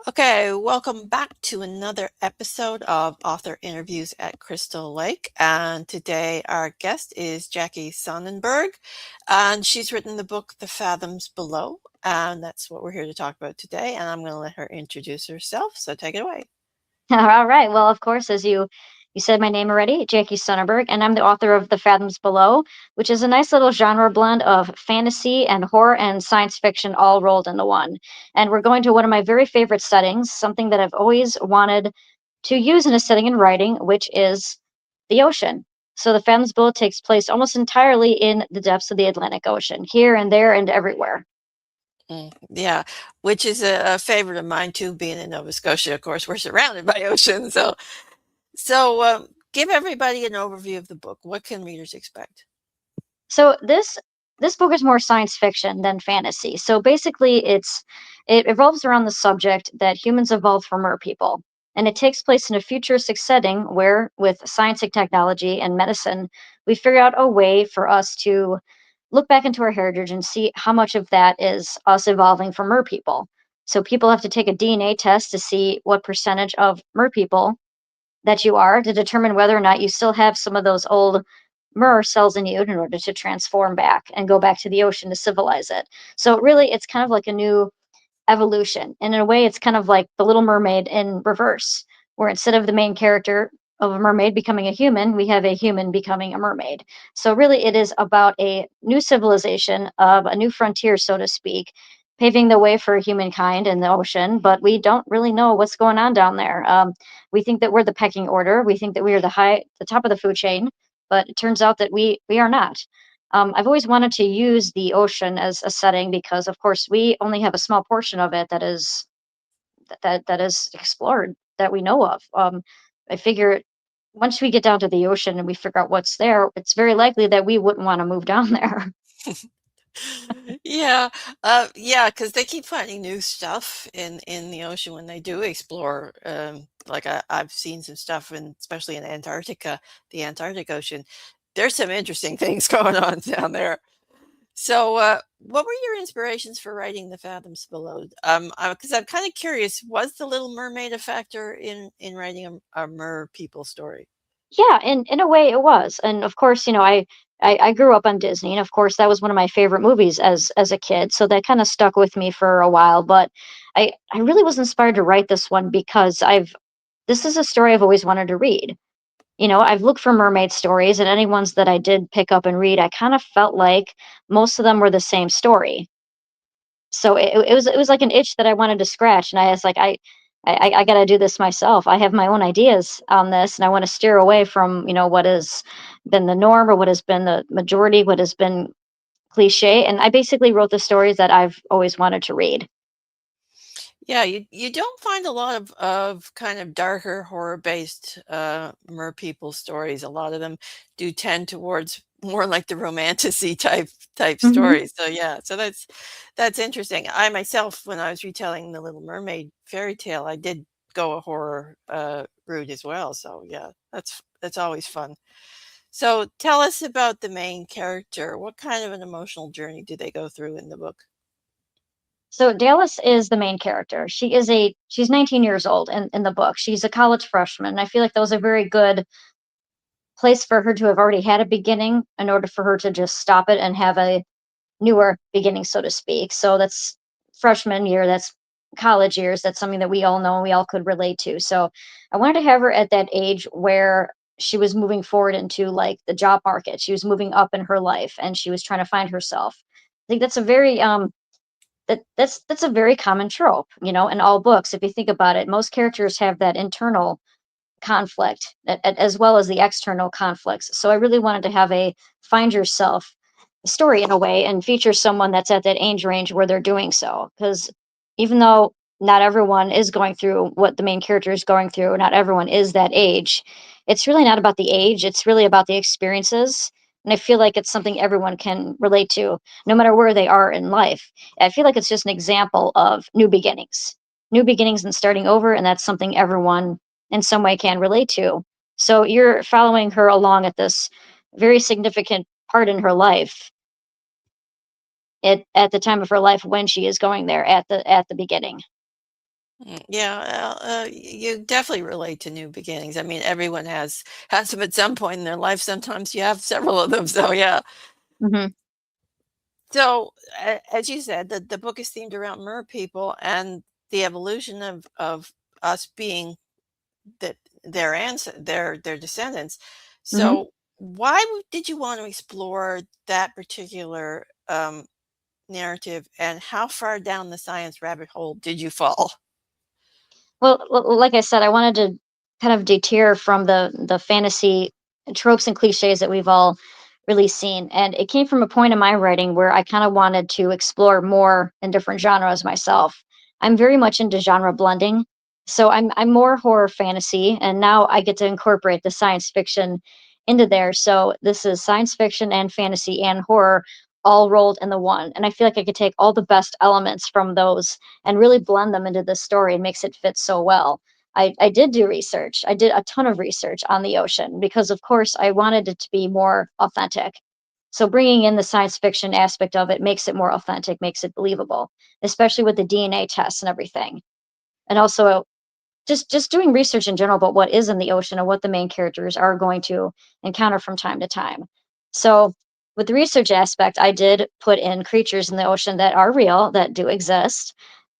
Okay, welcome back to another episode of Author Interviews at Crystal Lake. And today our guest is Jackie Sonnenberg, and she's written the book The Fathoms Below. And that's what we're here to talk about today. And I'm going to let her introduce herself. So take it away. All right. Well, of course, as you said my name already, Jackie Sonnenberg, and I'm the author of The Fathoms Below, which is a nice little genre blend of fantasy and horror and science fiction all rolled into one. And we're going to one of my very favorite settings, something that I've always wanted to use in a setting in writing, which is the ocean. So The Fathoms Below takes place almost entirely in the depths of the Atlantic Ocean, here and there and everywhere. Yeah, which is a favorite of mine too, being in Nova Scotia. Of course, we're surrounded by ocean. So give everybody an overview of the book. What can readers expect? So this book is more science fiction than fantasy. So basically it revolves around the subject that humans evolved from merpeople. And it takes place in a futuristic setting where with science and technology and medicine, we figure out a way for us to look back into our heritage and see how much of that is us evolving from merpeople. So people have to take a DNA test to see what percentage of merpeople that you are to determine whether or not you still have some of those old mer cells in you in order to transform back and go back to the ocean to civilize it. So really, it's kind of like a new evolution. And in a way, it's kind of like the Little Mermaid in reverse, where instead of the main character of a mermaid becoming a human, we have a human becoming a mermaid. So really, it is about a new civilization of a new frontier, so to speak, paving the way for humankind in the ocean. But we don't really know what's going on down there. We think that we're the pecking order. We think that we are the top of the food chain, but it turns out that we are not. I've always wanted to use the ocean as a setting because, of course, we only have a small portion of it that is explored that we know of. I figure once we get down to the ocean and we figure out what's there, it's very likely that we wouldn't want to move down there. Yeah, yeah, because they keep finding new stuff in the ocean when they do explore. Like I've seen some stuff in, especially in Antarctica, the Antarctic Ocean. There's some interesting things going on down there. So, what were your inspirations for writing The Fathoms Below? Because I'm kind of curious, was The Little Mermaid a factor in writing a mer people story? Yeah, in a way it was. And of course, I grew up on Disney, and of course that was one of my favorite movies as a kid. So that kind of stuck with me for a while. But I really was inspired to write this one because I've this is a story I've always wanted to read. I've looked for mermaid stories, and any ones that I did pick up and read, I kind of felt like most of them were the same story. So it was like an itch that I wanted to scratch, and I was like, I got to do this myself. I have my own ideas on this, and I want to steer away from what has been the norm or what has been the majority, what has been cliche. And I basically wrote the stories that I've always wanted to read. Yeah, you don't find a lot of kind of darker horror-based, mer people stories. A lot of them do tend towards more like the romantasy type Hmm. stories. So, yeah, so that's interesting. I myself, when I was retelling the Little Mermaid fairy tale, I did go a horror, route as well. So, yeah, that's always fun. So, tell us about the main character. What kind of an emotional journey do they go through in the book? So Dallas is the main character. She's 19 years old in the book. She's a college freshman. And I feel like that was a very good place for her to have already had a beginning in order for her to just stop it and have a newer beginning, so to speak. So that's freshman year, that's college years, that's something that we all know and we all could relate to. So I wanted to have her at that age where she was moving forward into like the job market. She was moving up in her life and she was trying to find herself. I think that's a very that's a very common trope, in all books. If you think about it, most characters have that internal conflict as well as the external conflicts. So I really wanted to have a find yourself story in a way and feature someone that's at that age range where they're doing so. Because even though not everyone is going through what the main character is going through, not everyone is that age, it's really not about the age, it's really about the experiences. And I feel like it's something everyone can relate to, no matter where they are in life. I feel like it's just an example of new beginnings and starting over. And that's something everyone in some way can relate to. So you're following her along at this very significant part in her life at the time of her life when she is going there at the beginning. Yeah, you definitely relate to new beginnings. I mean, everyone has them at some point in their life. Sometimes you have several of them. So yeah. Hmm. So as you said, the book is themed around mer people and the evolution of us being that their descendants. Hmm. So why did you want to explore that particular narrative, and how far down the science rabbit hole did you fall? Well, like I said, I wanted to kind of deter from the fantasy tropes and cliches that we've all really seen, and it came from a point in my writing where I kind of wanted to explore more in different genres myself. I'm very much into genre blending, so I'm more horror fantasy, and now I get to incorporate the science fiction into there. So this is science fiction and fantasy and horror all rolled in the one, and I feel like I could take all the best elements from those and really blend them into the story and makes it fit so well. I did do research. I did a ton of research on the ocean because, of course, I wanted it to be more authentic. So bringing in the science fiction aspect of it makes it more authentic, makes it believable, especially with the DNA tests and everything. And also just doing research in general about what is in the ocean and what the main characters are going to encounter from time to time. So with the research aspect, I did put in creatures in the ocean that are real, that do exist,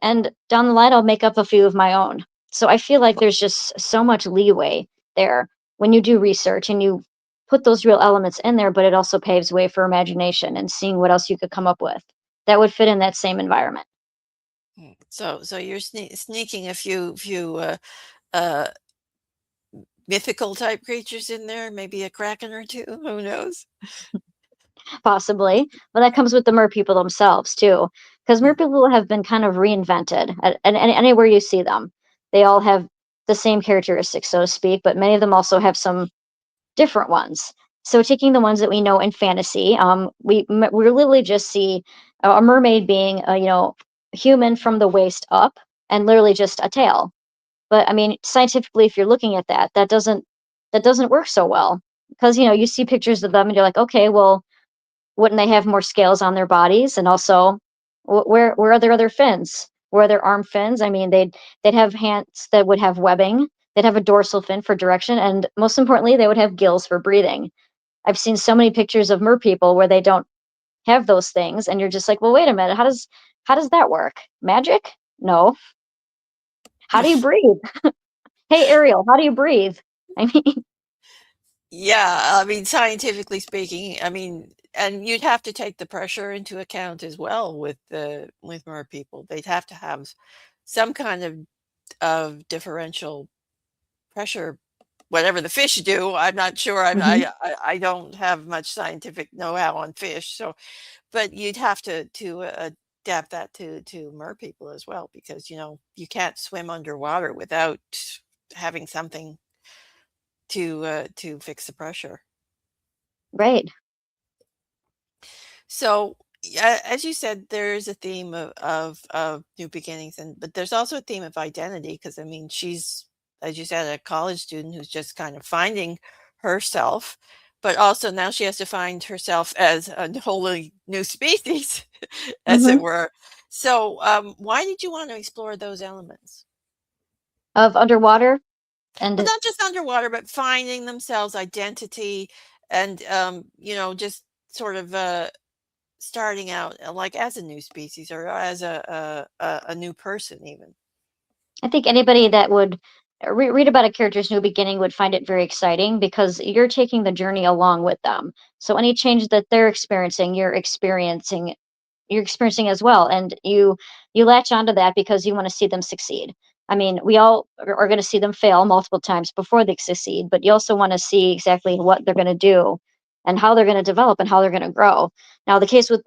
and down the line, I'll make up a few of my own. So I feel like there's just so much leeway there when you do research and you put those real elements in there, but it also paves way for imagination and seeing what else you could come up with that would fit in that same environment. So you're sneaking a few uh, mythical type creatures in there, maybe a kraken or two. Who knows? Possibly, but that comes with the merpeople themselves too, because Mm. merpeople have been kind of reinvented, and anywhere you see them, they all have the same characteristics, so to speak, but many of them also have some different ones. So taking the ones that we know in fantasy, we literally just see a mermaid being a human from the waist up, and literally just a tail. But I mean, scientifically, if you're looking at that, that doesn't work so well because you see pictures of them and you're like, okay, well, wouldn't they have more scales on their bodies? And also, where are their other fins? Where are their arm fins? I mean, they'd have hands that would have webbing. They'd have a dorsal fin for direction, and most importantly, they would have gills for breathing. I've seen so many pictures of mer people where they don't have those things, and you're just like, well, wait a minute, how does that work? Magic? No. How do you breathe? Hey, Ariel, how do you breathe? I mean, Yeah, I mean, scientifically speaking, I mean, and you'd have to take the pressure into account as well with mer people. They'd have to have some kind of differential pressure, whatever the fish do. I'm not sure. mhm, I don't have much scientific know-how on fish, so but you'd have to adapt that to mer people as well because you can't swim underwater without having something to fix the pressure. right. So, yeah, as you said, there is a theme of new beginnings, and but there's also a theme of identity because I mean, she's, as you said, a college student who's just kind of finding herself, but also now she has to find herself as a wholly new species, as it Hmm. were. So, why did you want to explore those elements? Of underwater Well, and not just underwater, but finding themselves, identity, and just sort of starting out, like, as a new species or as a new person even. I think anybody that would read about a character's new beginning would find it very exciting because you're taking the journey along with them. So any change that they're experiencing, you're experiencing as well, and you latch onto that because you want to see them succeed. I mean, we all are going to see them fail multiple times before they succeed, but you also want to see exactly what they're going to do and how they're going to develop and how they're going to grow. Now the case with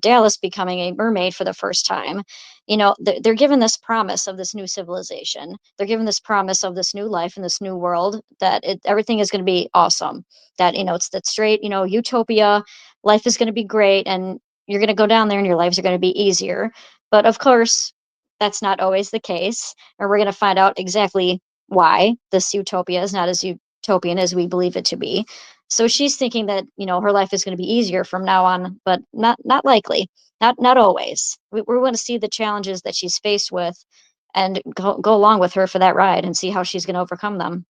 Dallas becoming a mermaid for the first time, they're given this promise of this new civilization. They're given this promise of this new life and this new world that everything is going to be awesome, that it's that straight utopia, life is going to be great, and you're going to go down there and your lives are going to be easier. But of course, that's not always the case. And we're going to find out exactly why this utopia is not as utopian as we believe it to be. So she's thinking that, her life is going to be easier from now on, but not likely. Not always. We're going to see the challenges that she's faced with and go along with her for that ride and see how she's going to overcome them.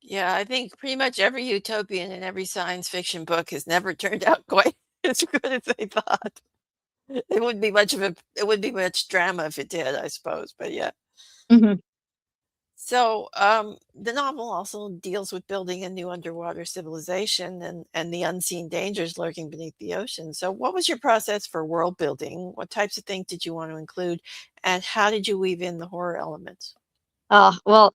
Yeah, I think pretty much every utopian and every science fiction book has never turned out quite as good as they thought. It wouldn't be much drama if it did, I suppose, but yeah. Hmm. So, the novel also deals with building a new underwater civilization and the unseen dangers lurking beneath the ocean. So, what was your process for world building? What types of things did you want to include, and how did you weave in the horror elements? Well,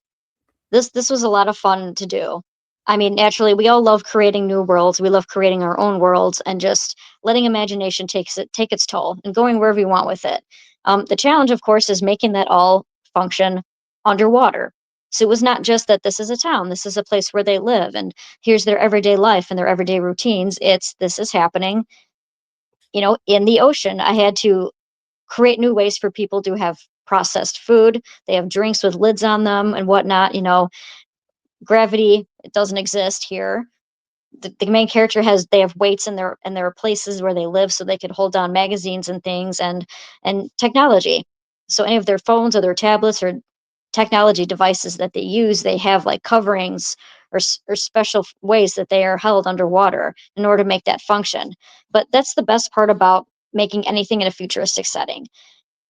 this was a lot of fun to do. I mean, naturally, we all love creating new worlds. We love creating our own worlds and just letting imagination take its toll and going wherever you want with it. The challenge, of course, is making that all function underwater. So it was not just that this is a town, this is a place where they live, and here's their everyday life and their everyday routines. It's this is happening, in the ocean. I had to create new ways for people to have processed food. They have drinks with lids on them and whatnot. Gravity, it doesn't exist here. The main character they have weights in their places where they live so they could hold down magazines and things, and technology. So any of their phones or their tablets or technology devices that they use, they have like coverings or special ways that they are held underwater in order to make that function. But that's the best part about making anything in a futuristic setting,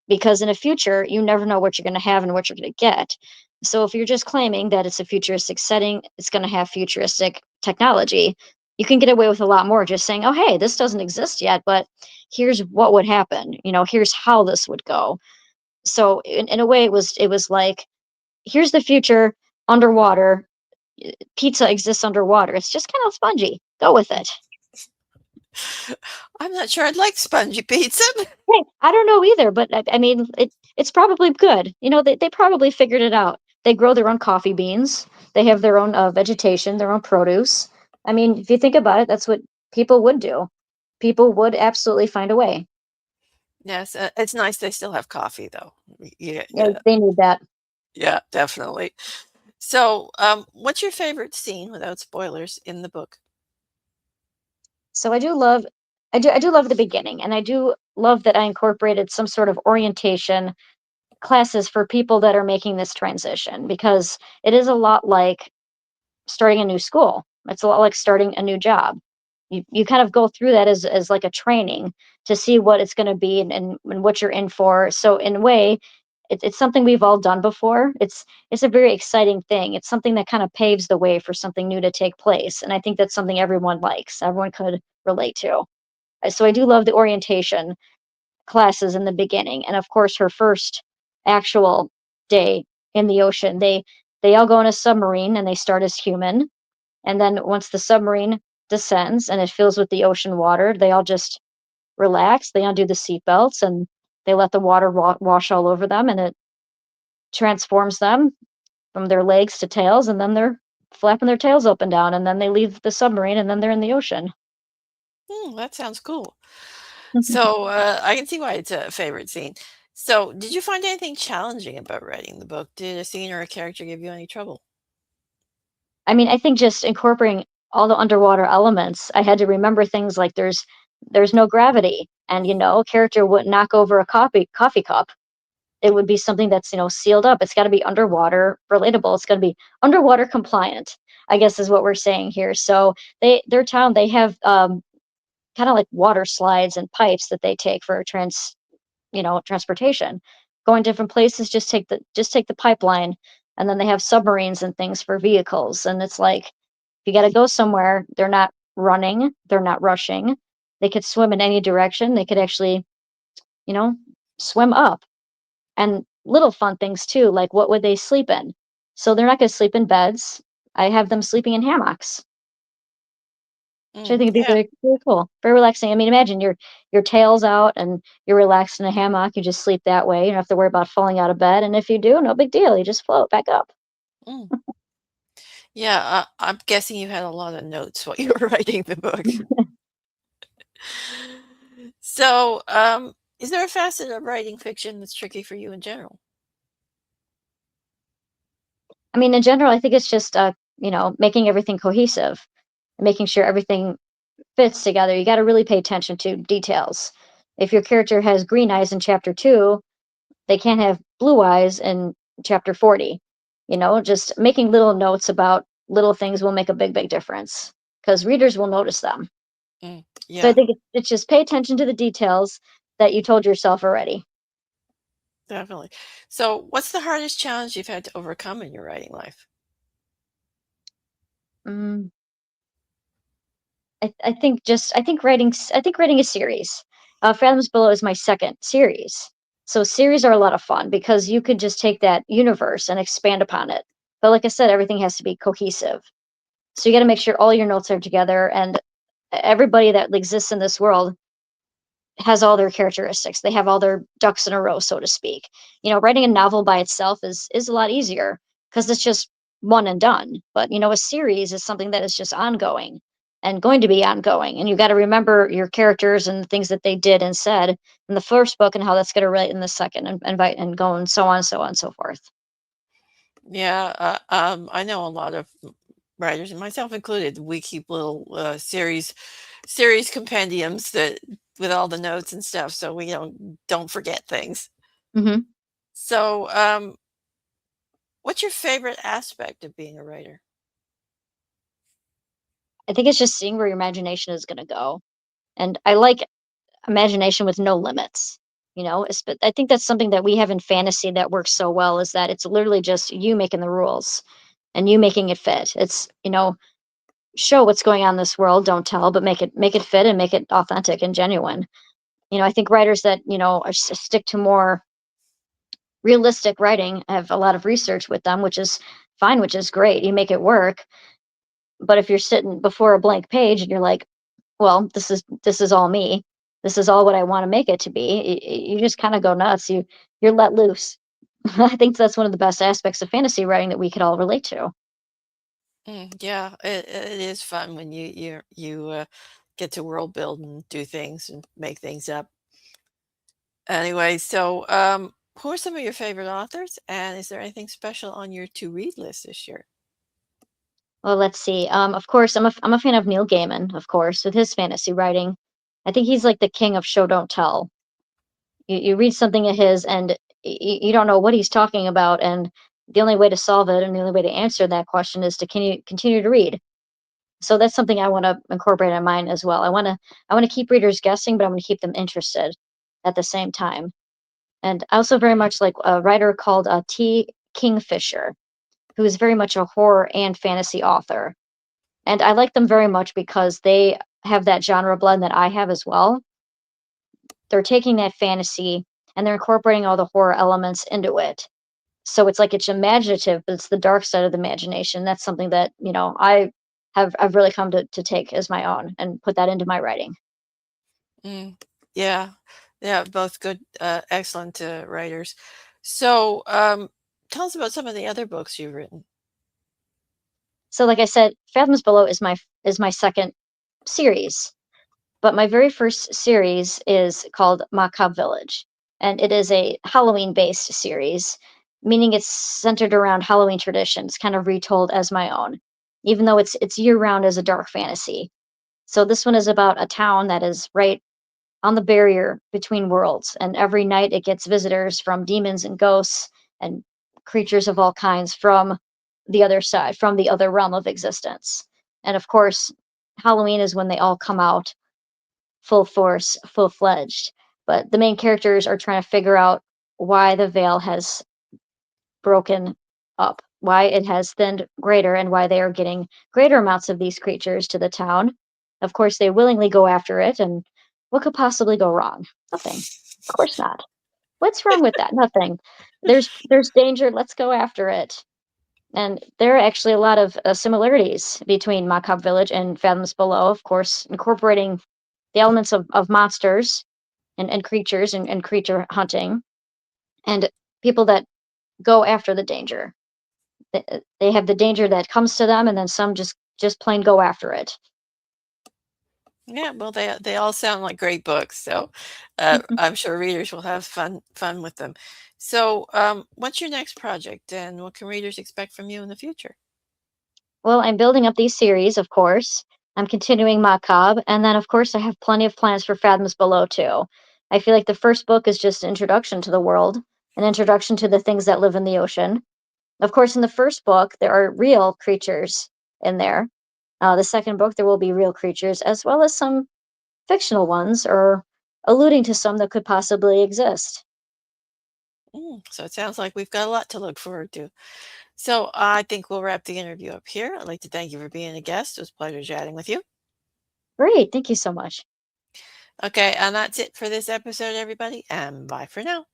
because in a future you never know what you're going to have and what you're going to get. So if you're just claiming that it's a futuristic setting, it's going to have futuristic technology, you can get away with a lot more just saying, oh hey, this doesn't exist yet, but here's what would happen, here's how this would go. So in a way, it was like, here's the future underwater. Pizza exists underwater. It's just kind of spongy, go with it. I'm not sure I'd like spongy pizza. Hey, I don't know either, but I mean, it's probably good. They probably figured it out. They grow their own coffee beans. They have their own vegetation, their own produce. I mean, if you think about it, that's what people would do. People would absolutely find a way. Yes, it's nice they still have coffee though. Yeah, Yeah, yeah, they need that. yeah, definitely. So, what's your favorite scene without spoilers in the book? So I do love the beginning, and I do love that I incorporated some sort of orientation classes for people that are making this transition, because it is a lot like starting a new school. It's a lot like starting a new job. You kind of go through that as like a training to see what it's going to be, and what you're in for. So in a way, it's something we've all done before. It's a very exciting thing. It's something that kind of paves the way for something new to take place, and I think that's something everyone likes. Everyone could relate to. So I do love the orientation classes in the beginning, and of course her first actual day in the ocean. They all go in a submarine and they start as human, and then once the submarine descends and it fills with the ocean water, they all just relax, they undo the seatbelts, and they let the water wash all over them, and it transforms them from their legs to tails, and then they're flapping their tails up and down, and then they leave the submarine, and then they're in the ocean. Hmm, that sounds cool. So, I can see why it's a favorite scene. So, did you find anything challenging about writing the book? Did a scene or a character give you any trouble? I mean, I think just incorporating all the underwater elements, I had to remember things like there's no gravity, and a character wouldn't knock over a coffee cup. It would be something that's sealed up. It's got to be underwater relatable. It's got to be underwater compliant, I guess is what we're saying here. So their town, they have kind of like water slides and pipes that they take for transportation. Going different places, just take the pipeline, and then they have submarines and things for vehicles. And it's like, if you got to go somewhere, they're not running, they're not rushing. They could swim in any direction. They could actually, you know, swim up. And little fun things too, like what would they sleep in? So they're not going to sleep in beds. I have them sleeping in hammocks, which I Mm, think would be yeah. very, very cool, very relaxing. I mean, imagine your tail's out and you're relaxed in a hammock. You just sleep that way. You don't have to worry about falling out of bed. And if you do, no big deal. You just float back up. Mm. Yeah, I'm guessing you had a lot of notes while you were writing the book. So, is there a facet of writing fiction that's tricky for you in general? I mean, in general, I think it's just making everything cohesive, and making sure everything fits together. You got to really pay attention to details. If your character has green eyes in chapter 2, they can't have blue eyes in chapter 40. Just making little notes about little things will make a big, big difference because readers will notice them. Mm, So I yeah, think it's just pay attention to the details that you told yourself already. definitely. So, what's the hardest challenge you've had to overcome in your writing life? Mm, I think writing a series. Fathoms Below is my second series. So series are a lot of fun because you could just take that universe and expand upon it. But like I said, everything has to be cohesive. So you got to make sure all your notes are together and everybody that exists in this world has all their characteristics. They have all their ducks in a row, so to speak. Writing a novel by itself is a lot easier because it's just one and done. But a series is something that is just ongoing and going to be ongoing. And you got to remember your characters and the things that they did and said in the first book and how that's going to relate in the second and go and so on and so forth. Yeah, I know a lot of writers, and myself included. We keep little series compendiums that with all the notes and stuff, so we don't forget things. Hmm. So, what's your favorite aspect of being a writer? I think it's just seeing where your imagination is going to go. And I like imagination with no limits. But I think that's something that we have in fantasy that works so well is that it's literally just you making the rules and you making it fit. It's show what's going on in this world, don't tell, but make it fit and make it authentic and genuine. I think writers that stick to more realistic writing have a lot of research with them, which is fine, which is great. You make it work. But if you're sitting before a blank page and you're like, well, this is all me. This is all what I want to make it to be. You just kind of go nuts. You're let loose. I think that's one of the best aspects of fantasy writing that we could all relate to. Yeah, it is fun when you get to world build and do things and make things up. Anyway, so who are some of your favorite authors, and is there anything special on your to read list this year? Well, let's see. Of course, I'm a fan of Neil Gaiman, of course, with his fantasy writing. I think he's like the king of show don't tell. You read something of his and you don't know what he's talking about, and the only way to solve it and the only way to answer that question is to continue to read. So that's something I want to incorporate in mine as well. I want to keep readers guessing, but I want to keep them interested at the same time. And I also very much like a writer called T. Kingfisher, who is very much a horror and fantasy author. And I like them very much because they have that genre blend that I have as well. They're taking that fantasy and they're incorporating all the horror elements into it. So it's like it's imaginative, but it's the dark side of the imagination. That's something that, I've really come to take as my own and put that into my writing. Mm, yeah, yeah, both good, excellent writers. So, tell us about some of the other books you've written. So like I said, Fathoms Below is my second series. But my very first series is called Macabre Village, and it is a Halloween-based series, meaning it's centered around Halloween traditions, kind of retold as my own, even though it's year-round as a dark fantasy. So this one is about a town that is right on the barrier between worlds, and every night it gets visitors from demons and ghosts and creatures of all kinds from the other side, from the other realm of existence. And of course, Halloween is when they all come out full force, full fledged. But the main characters are trying to figure out why the veil has broken up, why it has thinned greater, and why they are getting greater amounts of these creatures to the town. Of course, they willingly go after it, and what could possibly go wrong? Nothing. Of course not. What's wrong with that? Nothing. There's danger. Let's go after it. And there are actually a lot of similarities between Macabre Village and Fathoms Below, of course, incorporating the elements of monsters and creatures and creature hunting and people that go after the danger. They have the danger that comes to them, and then some just plain go after it. Yeah, well, they all sound like great books, so Mhm. I'm sure readers will have fun with them. So, what's your next project, and what can readers expect from you in the future? Well, I'm building up these series, of course. I'm continuing Macabre, and then of course I have plenty of plans for Fathoms Below too. I feel like the first book is just an introduction to the world, an introduction to the things that live in the ocean. Of course, in the first book, there are real creatures in there. The second book, there will be real creatures, as well as some fictional ones, or alluding to some that could possibly exist. So it sounds like we've got a lot to look forward to. So I think we'll wrap the interview up here. I'd like to thank you for being a guest. It was a pleasure chatting with you. Great, thank you so much. Okay, and that's it for this episode, everybody, and bye for now.